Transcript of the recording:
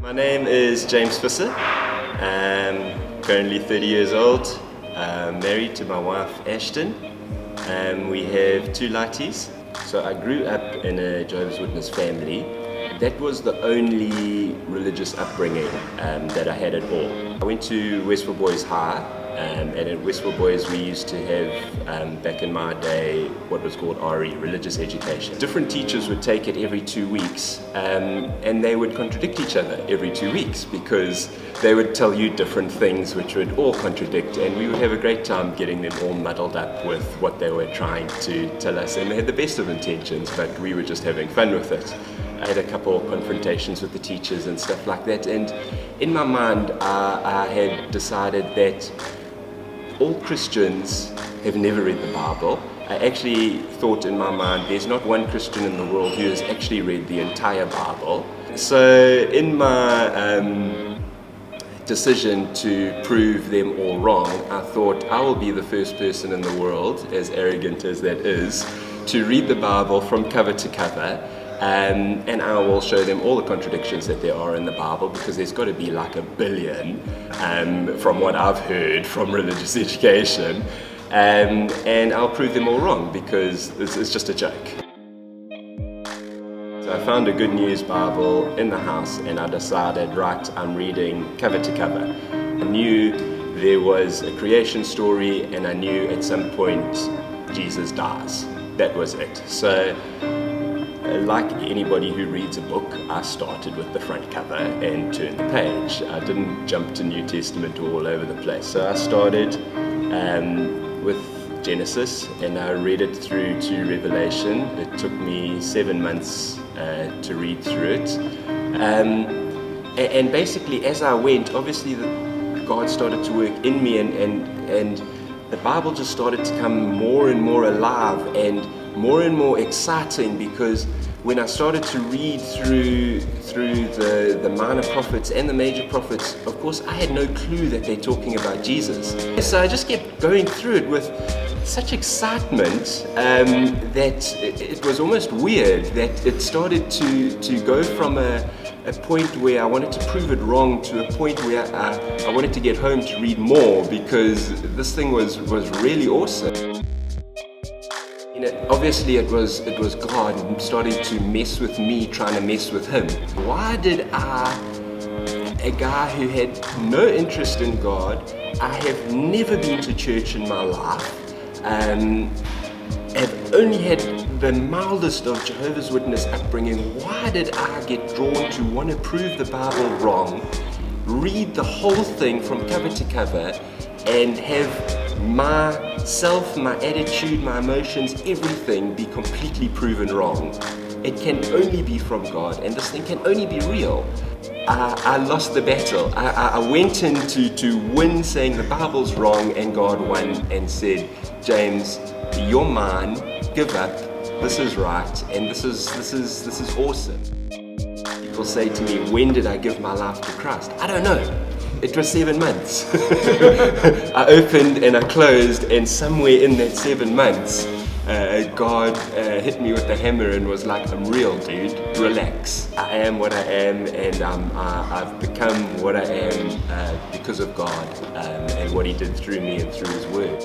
My name is James Visser. I'm currently 30 years old, married to my wife Ashton. We have two lighties. So I grew up in a Jehovah's Witness family. That was the only religious upbringing that I had at all. I went to Westville Boys High, and at Westville Boys we used to have, back in my day, what was called RE, religious education. Different teachers would take it every 2 weeks, and they would contradict each other every 2 weeks because they would tell you different things which would all contradict, and we would have a great time getting them all muddled up with what they were trying to tell us, and they had the best of intentions, but we were just having fun with it. I had a couple of confrontations with the teachers and stuff like that, and in my mind I had decided that all Christians have never read the Bible. I actually thought in my mind there's not one Christian in the world who has actually read the entire Bible. So in my decision to prove them all wrong, I thought I will be the first person in the world, as arrogant as that is, to read the Bible from cover to cover. And I will show them all the contradictions that there are in the Bible, because there's got to be like 1 billion from what I've heard from religious education, and I'll prove them all wrong because it's just a joke. So I found a Good News Bible in the house and I decided, right, I'm reading cover to cover. I knew there was a creation story and I knew at some point Jesus dies. That was it. So like anybody who reads a book, I started with the front cover and turned the page. I didn't jump to New Testament all over the place. So I started with Genesis and I read it through to Revelation. It took me 7 months to read through it. And basically as I went, obviously God started to work in me, and the Bible just started to come more and more alive and more exciting, because when I started to read through the minor prophets and the major prophets, of course I had no clue that they're talking about Jesus. So I just kept going through it with such excitement that it was almost weird that it started to go from a point where I wanted to prove it wrong to a point where I wanted to get home to read more, because this thing was really awesome. You know, obviously it was God starting to mess with me, trying to mess with him. Why did I, a guy who had no interest in God, I have never been to church in my life, have only had the mildest of Jehovah's Witness upbringing, why did I get drawn to want to prove the Bible wrong, read the whole thing from cover to cover, and have myself, my attitude, my emotions, everything be completely proven wrong? It can only be from God, and this thing can only be real. I lost the battle. I went in to win, saying the Bible's wrong, and God won and said, James, you're mine, give up, this is right, and this is awesome. People say to me, when did I give my life to Christ? I don't know. It was 7 months. I opened and I closed, and somewhere in that 7 months, God hit me with a hammer and was like, I'm real, dude, relax. I am what I am, and I've become what I am because of God and what he did through me and through his word.